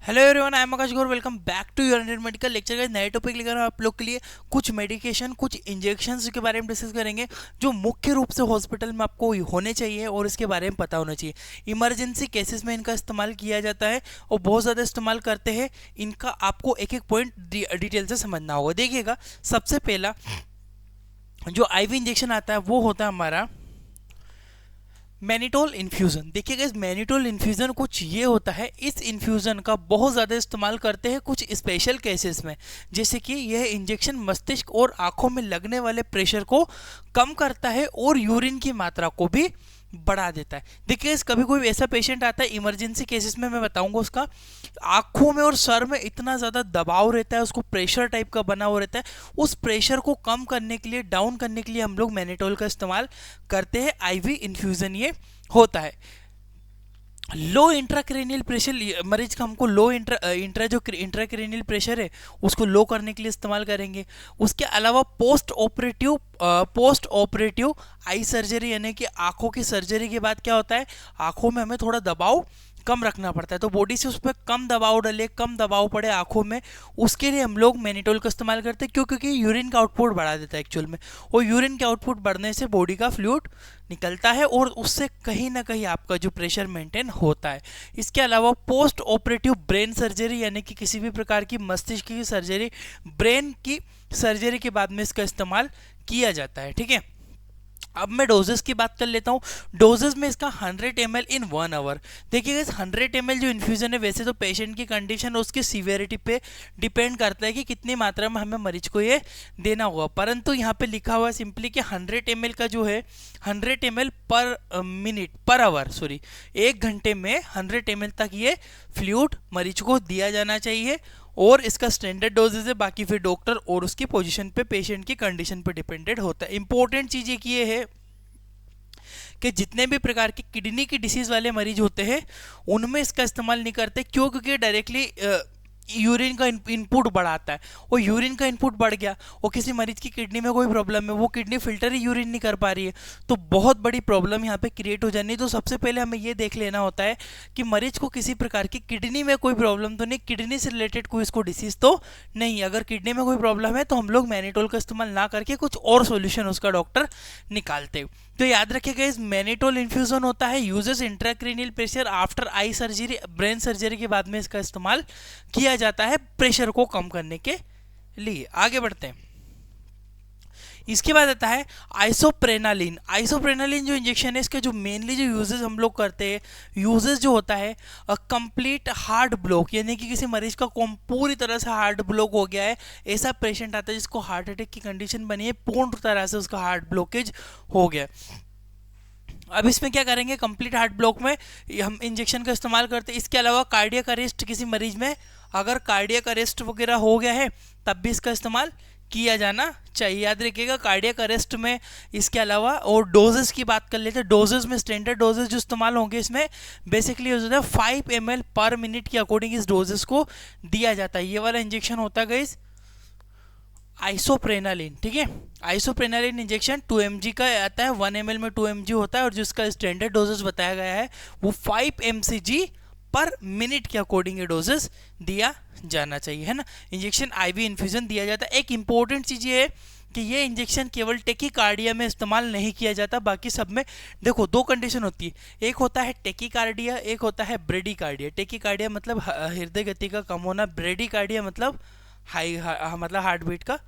Hello everyone, I am Akash Gaur. Welcome back to your Indian medical lecture का नए topic लेकर आप लोग के लिए कुछ मेडिकेशन, कुछ इंजेक्शंस के बारे में डिस्कस करेंगे जो मुख्य रूप से हॉस्पिटल में आपको होने चाहिए और इसके बारे में पता होना चाहिए। इमरजेंसी केसेस में इनका इस्तेमाल किया जाता है और बहुत ज़्यादा इस्तेमाल करते हैं। इनका आपको एक एक पॉइंट डिटेल से समझना होगा। देखिएगा, सबसे पहला जो आईवी इंजेक्शन आता है वो होता है हमारा मैनिटोल इन्फ्यूज़न। देखिएगा, इस मैनिटोल इन्फ्यूज़न कुछ ये होता है, इस इन्फ्यूज़न का बहुत ज़्यादा इस्तेमाल करते हैं कुछ स्पेशल केसेस में, जैसे कि यह इंजेक्शन मस्तिष्क और आंखों में लगने वाले प्रेशर को कम करता है और यूरिन की मात्रा को भी बढ़ा देता है। देखिए, कभी कोई ऐसा पेशेंट आता है इमरजेंसी केसेस में, मैं बताऊंगा उसका, आंखों में और सर में इतना ज़्यादा दबाव रहता है, उसको प्रेशर टाइप का बना हुआ रहता है। उस प्रेशर को कम करने के लिए, डाउन करने के लिए हम लोग मैनिटोल का इस्तेमाल करते हैं। आईवी इन्फ्यूज़न ये होता है। लो इंट्राक्रेनियल प्रेशर मरीज का हमको लो इंट्राक्रेनियल प्रेशर है उसको लो करने के लिए इस्तेमाल करेंगे। उसके अलावा पोस्ट ऑपरेटिव आई सर्जरी, यानी कि आंखों की सर्जरी के बाद क्या होता है, आंखों में हमें थोड़ा दबाव कम रखना पड़ता है, तो बॉडी से उस पर कम दबाव डले, कम दबाव पड़े आंखों में, उसके लिए हम लोग मैनिटोल का इस्तेमाल करते हैं। क्यों? क्योंकि यूरिन का आउटपुट बढ़ा देता है एक्चुअल में, और यूरिन के आउटपुट बढ़ने से बॉडी का फ्लूइड निकलता है और उससे कहीं ना कहीं आपका जो प्रेशर मेंटेन होता है। इसके अलावा पोस्ट ऑपरेटिव ब्रेन सर्जरी, यानी कि किसी भी प्रकार की मस्तिष्क की सर्जरी, ब्रेन की सर्जरी के बाद में इसका इस्तेमाल किया जाता है। ठीक है, अब मैं डोजेस की बात कर लेता हूँ। डोजेस में इसका 100 ml इन 1 आवर। देखिएगा, इस 100 ml जो इन्फ्यूजन है, वैसे तो पेशेंट की कंडीशन और उसकी सीवियरिटी पे डिपेंड करता है कि कितनी मात्रा में हमें मरीज को ये देना होगा, परंतु यहाँ पे लिखा हुआ है सिंपली कि 100 ml का जो है 100 ml पर आवर, सॉरी, 1 घंटे में 100 ml तक ये फ्लूइड मरीज को दिया जाना चाहिए, और इसका स्टैंडर्ड डोजेज है। बाकी फिर डॉक्टर और उसकी पोजीशन पे, पेशेंट की कंडीशन पे डिपेंडेंट होता है। इंपॉर्टेंट चीज़ एक ये है कि जितने भी प्रकार के किडनी की डिसीज वाले मरीज होते हैं उनमें इसका इस्तेमाल नहीं करते। क्यों? क्योंकि डायरेक्टली यूरिन का इनपुट बढ़ाता है, और यूरिन का इनपुट बढ़ गया और किसी मरीज की किडनी में कोई प्रॉब्लम है, वो किडनी फिल्टर ही यूरिन नहीं कर पा रही है, तो बहुत बड़ी प्रॉब्लम यहाँ पे क्रिएट हो जानी है। तो सबसे पहले हमें ये देख लेना होता है कि मरीज को किसी प्रकार की किडनी में कोई प्रॉब्लम तो नहीं, किडनी से रिलेटेड कोई इसको डिसीज तो नहीं। अगर किडनी में कोई प्रॉब्लम है तो हम लोग मैनिटोल का इस्तेमाल ना करके कुछ और सोल्यूशन उसका डॉक्टर निकालते हैं। तो याद रखिएगा, इस मैनिटोल इन्फ्यूजन होता है, uses intracranial pressure after eye surgery, brain surgery के बाद में इसका इस्तेमाल किया जाता है प्रेशर को कम करने के लिए। आगे बढ़ते हैं। इसके बाद आता है आइसोप्रेनालिन। आइसोप्रेनालिन जो इंजेक्शन है, इसके जो मेनली जो यूजेस हम लोग करते हैं, यूजेस जो होता है कंप्लीट हार्ट ब्लॉक, यानी कि किसी मरीज का पूरी तरह से हार्ट ब्लॉक हो गया है, ऐसा पेशेंट आता है जिसको हार्ट अटैक की कंडीशन बनी है, पूर्ण तरह से उसका हार्ट ब्लॉकेज हो गया। अब इसमें क्या करेंगे, कंप्लीट हार्ट ब्लॉक में हम इंजेक्शन का इस्तेमाल करते हैं। इसके अलावा कार्डियक अरेस्ट, किसी मरीज में अगर कार्डियक अरेस्ट वगैरह हो गया है तब भी इसका इस्तेमाल किया जाना चाहिए। याद रखिएगा, कार्डियक अरेस्ट में। इसके अलावा और डोजेस की बात कर लेते हैं। डोजेस में स्टैंडर्ड डोजेस जो इस्तेमाल होंगे इसमें बेसिकली यूज होता है 5 ml पर मिनट के अकॉर्डिंग इस डोजेस को दिया जाता है। ये वाला इंजेक्शन होता है गाइस आइसोप्रेनालिन। ठीक है, आइसोप्रेनालिन इंजेक्शन 2 mg का आता है, 1 ml में 2 mg होता है, और जिसका स्टैंडर्ड डोजेस बताया गया है वो 5 mcg पर मिनट के अकॉर्डिंग ये डोजेस दिया जाना चाहिए, है ना। इंजेक्शन आईवी इन्फ्यूजन दिया जाता है। एक इंपॉर्टेंट चीज़ ये है कि ये इंजेक्शन केवल टेकीकार्डिया में इस्तेमाल नहीं किया जाता, बाकी सब में। देखो, दो कंडीशन होती है, एक होता है टेकीकार्डिया, एक होता है ब्रेडीकार्डिया। टेकीकार्डिया मतलब हृदय गति का कम होना, ब्रेडीकार्डिया मतलब मतलब हार्ट बीट का,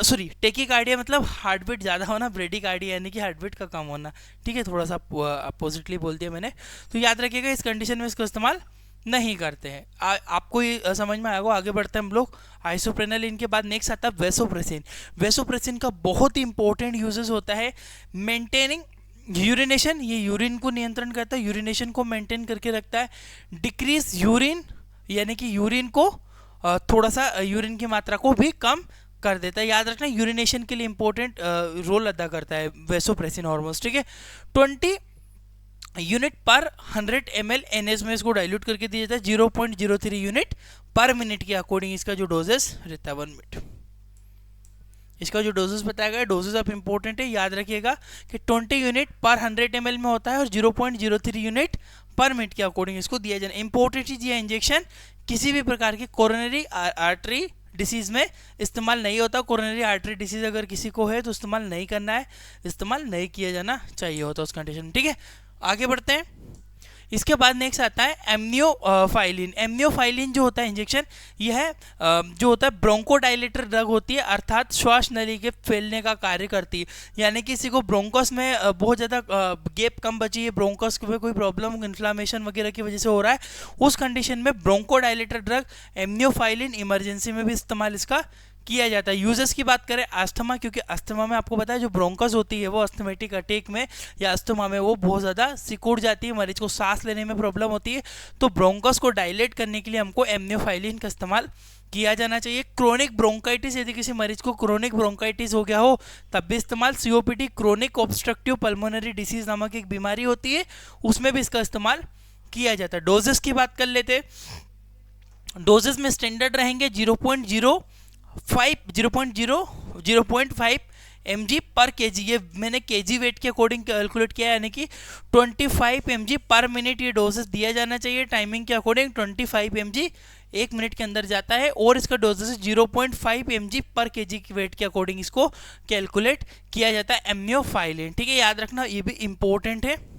सॉरी, टेकीकार्डिया मतलब हार्ट बीट ज़्यादा होना, ब्रेडीकार्डिया यानी कि हार्ट बीट का कम होना। ठीक है, थोड़ा सा अपोजिटली बोल दिया मैंने। तो याद रखिएगा, इस कंडीशन में इसका इस्तेमाल नहीं करते हैं। आपको ये समझ में आएगा। आगे बढ़ते हैं हम लोग। आइसोप्रेनालिन के बाद नेक्स्ट आता है वेसोप्रेसिन। वेसोप्रेसिन का बहुत ही इंपॉर्टेंट यूजेस होता है मेंटेनिंग यूरिनेशन, ये यूरिन को नियंत्रण करता है, यूरिनेशन को मेंटेन करके रखता है। डिक्रीज यूरिन, यानी कि यूरिन को थोड़ा सा यूरिन की मात्रा को भी कम कर देता है। याद रखना, यूरिनेशन के लिए इंपॉर्टेंट रोल अदा करता है वेसोप्रेसिन हार्मोन्स। ठीक है, 20 यूनिट पर 100 ml NS में इसको डाइल्यूट करके दिया जाता है, 0.03 यूनिट पर मिनट के अकॉर्डिंग इसका जो डोजेस रहता है 1 मिनट। इसका जो डोजेस बताया गया, डोजेस अब इंपॉर्टेंट है, याद रखिएगा कि 20 यूनिट पर 100 ml में होता है और 0.03 यूनिट पर मिनट के अकॉर्डिंग इसको दिया जाना। इंपॉर्टेंट चीज ये इंजेक्शन किसी भी प्रकार की कोरोनरी आर्टरी डिसीज में इस्तेमाल नहीं होता। कोरोनरी आर्टरी डिसीज अगर किसी को है तो इस्तेमाल नहीं करना है, इस्तेमाल नहीं किया जाना चाहिए होता उस कंडीशन में, ठीक है। आगे बढ़ते हैं। इसके बाद नेक्स्ट आता है एम्नियोफाइलिन। एम्नियोफाइलिन जो होता है इंजेक्शन, यह जो होता है ब्रोंकोडाइलेटर ड्रग होती है, अर्थात श्वास नली के फैलने का कार्य करती है। यानी किसी को ब्रोंकस में बहुत ज़्यादा गैप कम बची है, ब्रोंकस में कोई प्रॉब्लम इन्फ्लामेशन वगैरह की वजह से हो रहा है, उस कंडीशन में ब्रोंकोडाइलेटर ड्रग एम्नियोफाइलिन इमरजेंसी में भी इस्तेमाल इसका किया जाता है। यूजेस की बात करें, अस्थमा, क्योंकि अस्थमा में आपको पता है जो ब्रोंकस होती है वो अस्थमेटिक अटैक में या अस्थमा में वो बहुत ज़्यादा सिकुड़ जाती है, मरीज को सांस लेने में प्रॉब्लम होती है। तो ब्रोंकस को डायलेट करने के लिए हमको एम्नियोफाइलिन का इस्तेमाल किया जाना चाहिए। क्रोनिक ब्रोंकाइटिस, यदि किसी मरीज को क्रोनिक ब्रोंकाइटिस हो गया हो तब भी इस्तेमाल। COPD chronic obstructive pulmonary disease नामक एक बीमारी होती है, उसमें भी इसका इस्तेमाल किया जाता है। डोजेस की बात कर लेते। डोजेस में स्टैंडर्ड रहेंगे 0.05 mg पर kg। ये मैंने kg वेट के अकॉर्डिंग कैलकुलेट किया है, यानी कि 25 mg पर मिनट ये डोजेस दिया जाना चाहिए। टाइमिंग के अकॉर्डिंग 25 mg 1 मिनट के अंदर जाता है, और इसका डोजेस 0.5 mg पर kg की वेट के अकॉर्डिंग इसको कैलकुलेट किया जाता है एम्नियोफाइलिन, ठीक है। याद रखना, ये भी इंपॉर्टेंट है।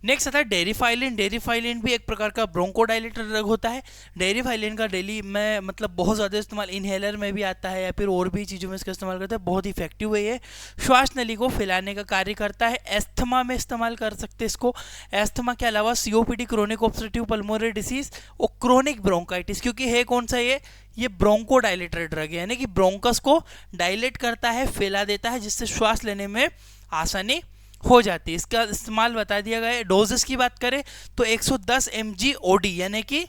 नेक्स्ट आता है डेरिफाइलिन। डेरिफाइलिन भी एक प्रकार का ब्रोंकोडाइलेटर ड्रग होता है। डेरिफाइलिन का डेली में मतलब बहुत ज़्यादा इस्तेमाल इनहेलर में भी आता है या फिर और भी चीज़ों में इसका इस्तेमाल करता है। बहुत इफेक्टिव है ये, श्वास नली को फैलाने का कार्य करता है। एस्थमा में इस्तेमाल कर सकते हैं इसको। एस्थमा के अलावा COPD chronic obstructive pulmonary disease और क्रोनिक ब्रोंकाइटिस, क्योंकि है कौन सा ये ब्रोंकोडाइलेटर ड्रग है, यानी कि ब्रोंकस को डायलेट करता है, फैला देता है, जिससे श्वास लेने में आसानी हो जाती है। इसका इस्तेमाल बता दिया गया है। डोजेस की बात करें तो 110 mg OD, यानी कि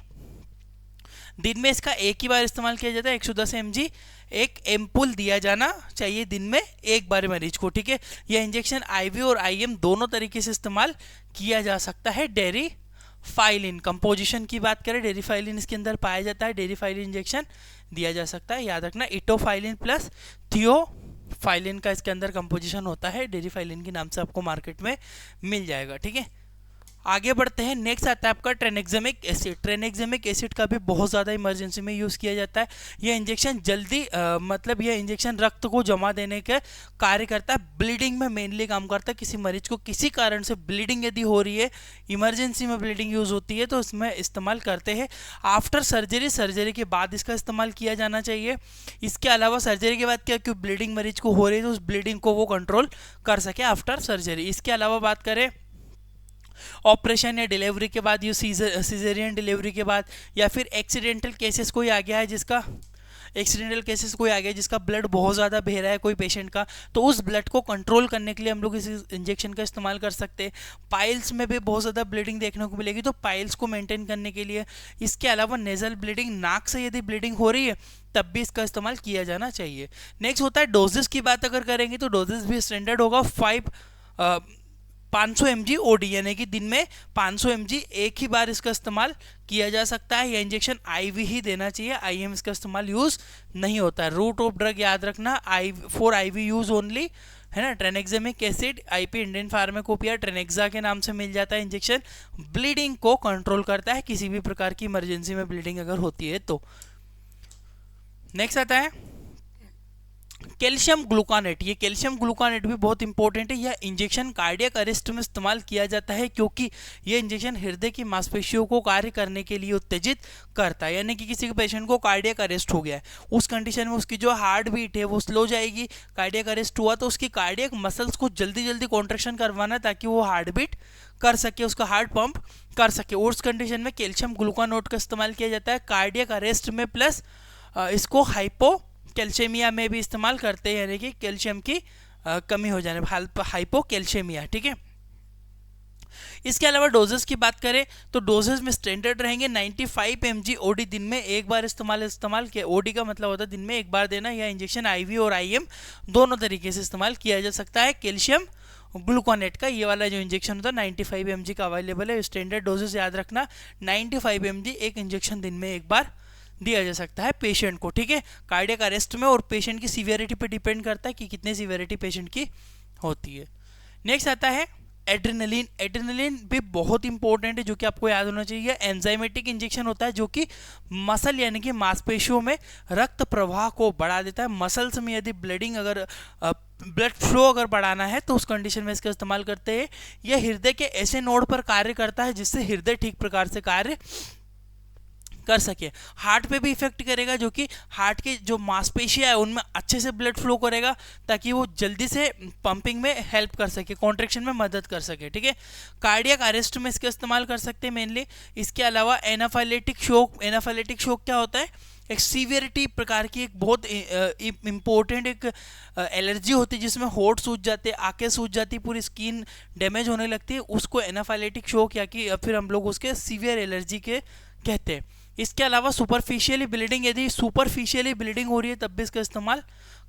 दिन में इसका एक ही बार इस्तेमाल किया जाता है। 110 mg एक एम्पुल दिया जाना चाहिए दिन में एक बार मरीज को, ठीक है। यह इंजेक्शन IV और IM दोनों तरीके से इस्तेमाल किया जा सकता है। डेरिफाइलिन कंपोजिशन की बात करें, डेरिफाइलिन इसके अंदर पाया जाता है, डेरिफाइलिन इंजेक्शन दिया जा सकता है। याद रखना, इटोफाइलिन प्लस थियोफाइलिन का इसके अंदर कंपोजिशन होता है। डेरिफाइलिन के नाम से आपको मार्केट में मिल जाएगा, ठीक है। आगे बढ़ते हैं। नेक्स्ट आता है आपका ट्रेनेक्सेमिक एसिड। ट्रेनेक्सेमिक एसिड का भी बहुत ज़्यादा इमरजेंसी में यूज़ किया जाता है। यह इंजेक्शन जल्दी मतलब यह इंजेक्शन रक्त को जमा देने के कार्य करता है, ब्लीडिंग में मेनली काम करता है। किसी मरीज को किसी कारण से ब्लीडिंग यदि हो रही है, इमरजेंसी में ब्लीडिंग यूज़ होती है, तो इसमें इस्तेमाल करते हैं। आफ्टर सर्जरी के बाद इसका इस्तेमाल किया जाना चाहिए। इसके अलावा सर्जरी के बाद क्या, क्यों ब्लीडिंग मरीज को हो रही है तो उस ब्लीडिंग को वो कंट्रोल कर सके आफ्टर सर्जरी। इसके अलावा बात करें ऑपरेशन या डिलीवरी के बाद, ये सीजरियन डिलीवरी के बाद, या फिर एक्सीडेंटल केसेस कोई आ गया है जिसका ब्लड बहुत ज़्यादा बह रहा है कोई पेशेंट का, तो उस ब्लड को कंट्रोल करने के लिए हम लोग इस इंजेक्शन का इस्तेमाल कर सकते हैं। पाइल्स में भी बहुत ज़्यादा ब्लीडिंग देखने को मिलेगी, तो पाइल्स को मेंटेन करने के लिए। इसके अलावा नेजल ब्लीडिंग, नाक से यदि ब्लीडिंग हो रही है तब भी इसका इस्तेमाल किया जाना चाहिए। नेक्स्ट होता है डोजेस की बात अगर करेंगे तो डोजेस भी स्टैंडर्ड होगा 500 mg OD, यानी कि दिन में 500 mg एक ही बार इसका इस्तेमाल किया जा सकता है। यह इंजेक्शन IV ही देना चाहिए, IM इसका इस्तेमाल यूज़ नहीं होता है। रूट ऑफ ड्रग याद रखना, फॉर IV यूज़ ओनली, है ना। ट्रेनेक्सेमिक acid IP Indian pharmacopoeia Tranexa के नाम से मिल जाता है। इंजेक्शन ब्लीडिंग को कंट्रोल करता है किसी भी प्रकार की इमरजेंसी में ब्लीडिंग अगर होती है तो। नेक्स्ट आता है कैल्शियम ग्लूकानेट। ये कैल्शियम ग्लूकानेट भी बहुत इंपॉर्टेंट है। यह इंजेक्शन कार्डियक अरेस्ट में इस्तेमाल किया जाता है, क्योंकि यह इंजेक्शन हृदय की मांसपेशियों को कार्य करने के लिए उत्तेजित करता है। यानी कि किसी के पेशेंट को कार्डियक अरेस्ट हो गया है, उस कंडीशन में उसकी जो हार्ट बीट है वो स्लो जाएगी। कार्डियक अरेस्ट हुआ तो उसकी कार्डियक मसल्स को जल्दी जल्दी कॉन्ट्रैक्शन करवाना ताकि वो हार्ट बीट कर सके, उसका हार्ट पंप कर सके। और उस कंडीशन में कैल्शियम ग्लूकानोट का इस्तेमाल किया जाता है कार्डियक अरेस्ट में, प्लस इसको हाइपोकैल्शियमिया में भी इस्तेमाल करते हैं, यानी कि कैल्शियम की कमी हो जाने हाइपोकैल्शियमिया, ठीक है। इसके अलावा डोजेस की बात करें तो डोजेस में स्टैंडर्ड रहेंगे 95 mg OD, दिन में एक बार इस्तेमाल किया। OD का मतलब होता है दिन में एक बार देना। यह इंजेक्शन IV और IM दोनों तरीके से इस्तेमाल किया जा सकता है। कैल्शियम ग्लूकोनेट का ये वाला जो इंजेक्शन होता है 95 mg का अवेलेबल है। स्टैंडर्ड डोजेस याद रखना, 95 mg एक इंजेक्शन दिन में एक बार दिया जा सकता है पेशेंट को, ठीक है। कार्डियक अरेस्ट में और पेशेंट की सीवियरिटी पे डिपेंड करता है कि कितने सीवियरिटी पेशेंट की होती है। नेक्स्ट आता है एड्रेनलिन, एड्रेनलिन भी बहुत इंपॉर्टेंट है जो कि आपको याद होना चाहिए। एंजाइमेटिक इंजेक्शन होता है जो कि मसल यानी कि मांसपेशियों में रक्त प्रवाह को बढ़ा देता है। मसल्स में यदि ब्लडिंग अगर ब्लड फ्लो अगर बढ़ाना है तो उस कंडीशन में इसका इस्तेमाल करते हैं। यह हृदय के ऐसे नोड पर कार्य करता है जिससे हृदय ठीक प्रकार से कार्य कर सके। हार्ट पे भी इफेक्ट करेगा जो कि हार्ट की जो मांसपेशियां है उनमें अच्छे से ब्लड फ्लो करेगा ताकि वो जल्दी से पंपिंग में हेल्प कर सके, कॉन्ट्रैक्शन में मदद कर सके, ठीक है। कार्डियक अरेस्ट में इसका इस्तेमाल कर सकते हैं मेनली। इसके अलावा एनाफाइलेटिक शॉक, एनाफाइलेटिक शॉक क्या होता है? एक सीवियरिटी प्रकार की एक बहुत इंपॉर्टेंट एक एलर्जी होती है जिसमें होठ सूज जाते हैं, आंखें सूज जाती, पूरी स्किन डैमेज होने लगती है, उसको एनाफाइलेटिक शॉक या कि फिर हम लोग उसके सीवियर एलर्जी के कहते हैं। इसके अलावा सुपरफिशियली ब्लीडिंग, यदि सुपरफिशियली ब्लीडिंग हो रही है तब भी इसका इस्तेमाल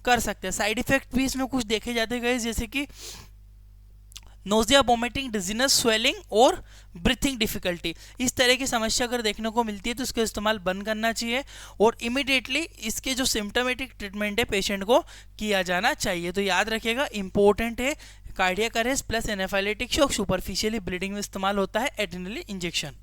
कर सकते हैं। साइड इफेक्ट भी इसमें कुछ देखे जाते गए जैसे कि नोजिया, वोमिटिंग, डिजीनेस, स्वेलिंग और ब्रीथिंग डिफिकल्टी। इस तरह की समस्या अगर देखने को मिलती है तो इसका इस्तेमाल बंद करना चाहिए और इमिडिएटली इसके जो सिम्टोमेटिक ट्रीटमेंट है पेशेंट को किया जाना चाहिए। तो याद रखिएगा इंपॉर्टेंट है cardiac arrest plus anaphylactic shock, superficially bleeding में इस्तेमाल होता है एड्रेनलिन इंजेक्शन।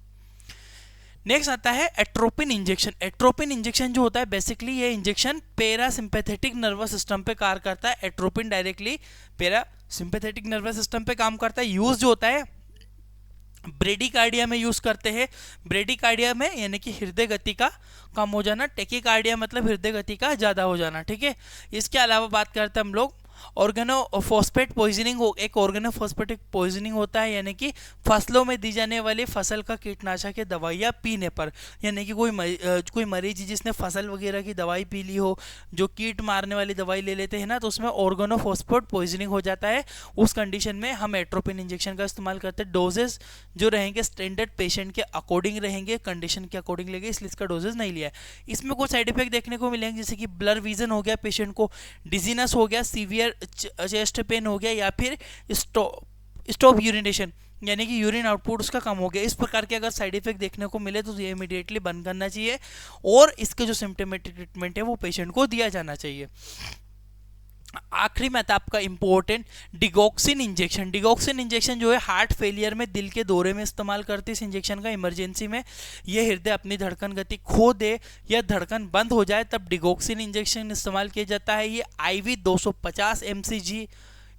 नेक्स्ट आता है एट्रोपिन इंजेक्शन। एट्रोपिन इंजेक्शन जो होता है बेसिकली ये इंजेक्शन पैरासिम्पैथेटिक नर्वस सिस्टम पे कार्य करता है। Atropine directly parasympathetic nervous system पे काम करता है। यूज जो होता है ब्रेडिकार्डिया में यूज करते हैं। ब्रेडिकार्डिया में यानी कि हृदय गति का कम हो जाना, टेकिकार्डिया मतलब हृदय गति का ज्यादा हो जाना, ठीक है। इसके अलावा बात करते हैं हम लोग ऑर्गेनोफॉस्फेट पॉइजनिंग। एक ऑर्गेनोफॉस्फेटिक पॉइजनिंग होता है यानी कि फसलों में दी जाने वाली फसल का कीटनाशक के दवाइयाँ पीने पर, यानी कि कोई मरीज जिसने फसल वगैरह की दवाई पी ली हो, जो कीट मारने वाली दवाई ले लेते हैं ना, तो उसमें ऑर्गेनोफॉस्फेट पॉइजनिंग हो जाता है। उस कंडीशन में हम एट्रोपिन इंजेक्शन का इस्तेमाल करते हैं। डोजेस जो रहेंगे स्टैंडर्ड पेशेंट के अकॉर्डिंग रहेंगे, कंडीशन के अकॉर्डिंग लेंगे, इसलिए इसका डोजेस नहीं लिया है। इसमें कुछ साइड इफेक्ट देखने को मिलेंगे जैसे कि ब्लर विजन हो गया पेशेंट को, डिजीनेस हो गया, सीवियर चेस्ट पेन हो गया, या फिर स्टॉप यूरिनेशन यानी कि यूरिन आउटपुट उसका कम हो गया। इस प्रकार के अगर साइड इफेक्ट देखने को मिले तो ये इमीडिएटली बंद करना चाहिए और इसके जो सिम्टोमेटिक ट्रीटमेंट है वो पेशेंट को दिया जाना चाहिए। आखिरी में आता है आपका important digoxin injection. Digoxin injection जो है हार्ट फेलियर में, दिल के दौरे में इस्तेमाल करते हैं इस इंजेक्शन का। इमरजेंसी में ये हृदय अपनी धड़कन गति खो दे या धड़कन बंद हो जाए तब डिगॉक्सिन इंजेक्शन इस्तेमाल किया जाता है। ये IV 250 mcg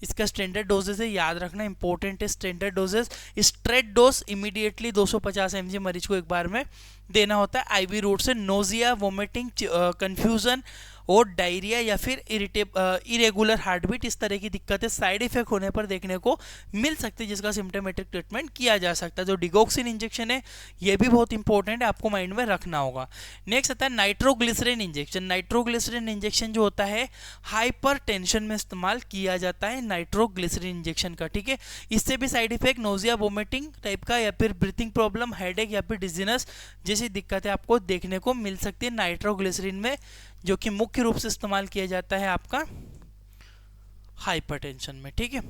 इसका स्टैंडर्ड डोजेज है, याद रखना इंपॉर्टेंट है standard doses. Straight dose immediately 250 mg मरीज को एक बार में देना होता है IV रूट से। नोजिया, वोमिटिंग, कंफ्यूजन और डायरिया या फिर इरेगुलर हार्टबीट, इस तरह की दिक्कतें साइड इफेक्ट होने पर देखने को मिल सकती है जिसका सिम्टोमेटिक ट्रीटमेंट किया जा सकता है। जो डिगॉक्सिन इंजेक्शन है ये भी बहुत इंपॉर्टेंट है, आपको माइंड में रखना होगा। नेक्स्ट आता है नाइट्रोग्लिसरीन इंजेक्शन। नाइट्रोग्लिसरीन इंजेक्शन जो होता है हाइपर टेंशन में इस्तेमाल किया जाता है नाइट्रोग्लिसरीन इंजेक्शन का, ठीक है। इससे भी side effect nausea, vomiting type का या फिर ब्रीथिंग प्रॉब्लम, हेडेक या फिर डिजीनेस जैसी दिक्कतें आपको देखने को मिल सकती है नाइट्रोग्लिसरीन में, जो कि मुख्य रूप से इस्तेमाल किया जाता है आपका हाइपरटेंशन में, ठीक है।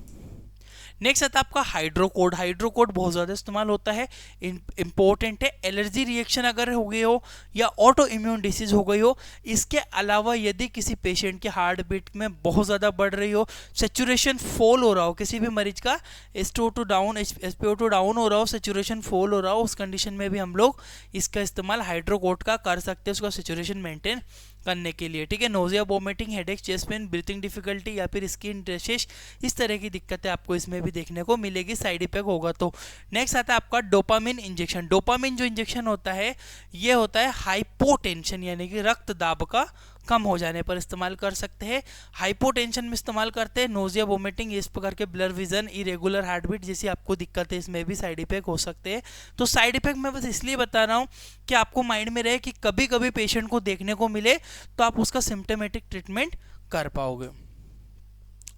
नेक्स्ट आता है आपका हाइड्रोकोड। हाइड्रोकोड बहुत ज़्यादा इस्तेमाल होता है, इंपॉर्टेंट है। एलर्जी रिएक्शन अगर हो गई हो या ऑटो इम्यून डिसीज हो गई हो, इसके अलावा यदि किसी पेशेंट के हार्ट बीट में बहुत ज़्यादा बढ़ रही हो, सेचुरेशन फॉल हो रहा हो, किसी भी मरीज का SpO2 डाउन, SpO2 डाउन हो रहा हो, सेचुरेशन फॉल हो रहा हो, उस कंडीशन में भी हम लोग इसका इस्तेमाल हाइड्रोकोड का कर सकते हैं उसका सेचुरेशन मेंटेन करने के लिए, ठीक है। Nausea, vomiting, headache, chest pain, breathing difficulty या फिर स्किन रैशेस, इस तरह की दिक्कतें आपको इसमें भी देखने को मिलेगी साइड इफेक्ट होगा तो। नेक्स्ट आता है आपका डोपामिन इंजेक्शन। डोपामिन जो इंजेक्शन होता है ये होता है हाइपोटेंशन यानी कि रक्त दाब का कम हो जाने पर इस्तेमाल कर सकते हैं। हाइपोटेंशन में इस्तेमाल करते हैं। नोजिया, वोमिटिंग, इस प्रकार के ब्लर विजन, इरेगुलर हार्टबीट जैसी आपको दिक्कतें इसमें भी साइड इफेक्ट हो सकते हैं। तो साइड इफेक्ट मैं बस इसलिए बता रहा हूँ कि आपको माइंड में रहे कि कभी कभी पेशेंट को देखने को मिले तो आप उसका सिम्टोमेटिक ट्रीटमेंट कर पाओगे।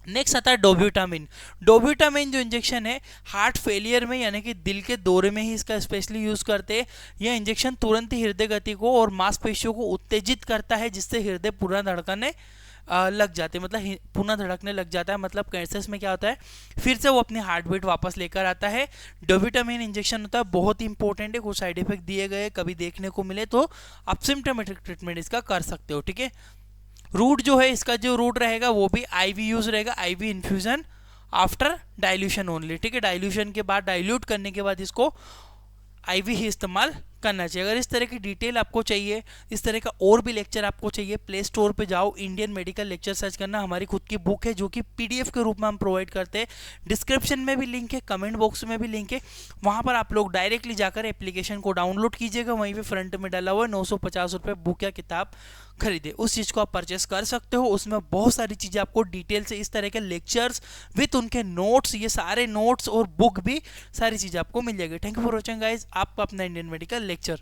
नेक्स्ट आता है डोब्यूटामिन। डोब्यूटामिन जो इंजेक्शन है हार्ट फेलियर में यानी कि दिल के दौरे में ही इसका स्पेशली यूज करते हैं। यह इंजेक्शन तुरंत ही हृदय गति को और मांसपेशियों को उत्तेजित करता है जिससे हृदय पुनः धड़कने लग जाते हैं, मतलब पुनः धड़कने लग जाता है। मतलब कैंसर्स में क्या होता है फिर से वो अपनी हार्ट बीट वापस लेकर आता है। डोब्यूटामिन इंजेक्शन होता है बहुत इंपॉर्टेंट है, कुछ साइड इफेक्ट दिए गए कभी देखने को मिले तो आप सिम्टोमेटिक ट्रीटमेंट इसका कर सकते हो, ठीक है। रूट जो है इसका जो रूट रहेगा वो भी IV यूज रहेगा, IV infusion after dilution only, ठीक है। डाइल्यूशन के बाद, डाइल्यूट करने के बाद इसको आईवी ही इस्तेमाल करना चाहिए। अगर इस तरह की डिटेल आपको चाहिए, इस तरह का और भी लेक्चर आपको चाहिए, प्ले स्टोर पे जाओ, इंडियन मेडिकल लेक्चर सर्च करना, हमारी खुद की बुक है जो कि पीडीएफ के रूप में हम प्रोवाइड करते हैं। डिस्क्रिप्शन में भी लिंक है, कमेंट बॉक्स में भी लिंक है, वहाँ पर आप लोग डायरेक्टली जाकर एप्लीकेशन को डाउनलोड कीजिएगा, वहीं पर फ्रंट में डाला हुआ है 950 रुपये बुक या किताब खरीदे, उस चीज़ को आप परचेस कर सकते हो। उसमें बहुत सारी चीज़ें आपको डिटेल से, इस तरह के लेक्चर्स विथ उनके नोट्स, ये सारे नोट्स और बुक भी, सारी चीज़ें आपको मिल जाएगी। Thank you for watching guys, आपका अपना इंडियन मेडिकल लेक्चर।